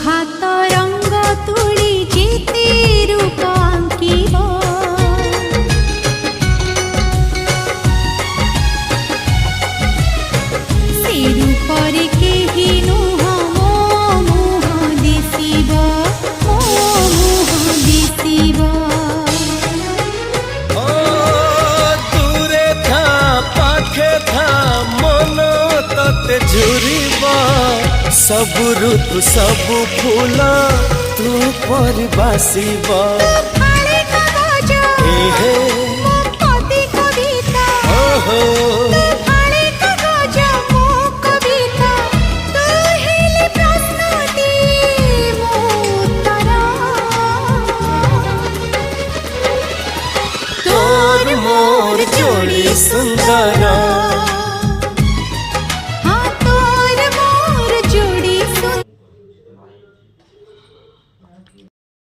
हाथ रंग तुड़ी जेते रूप आंकिब से रूपर केही नुह मो मुह दिसिब मो मुह दिसिब दूरे था पाखे था मन तते झुरिबा सबु ऋतु सबु फूल तू पर बासिबा हे ओहो तोर मोर जोड़ी सुंदर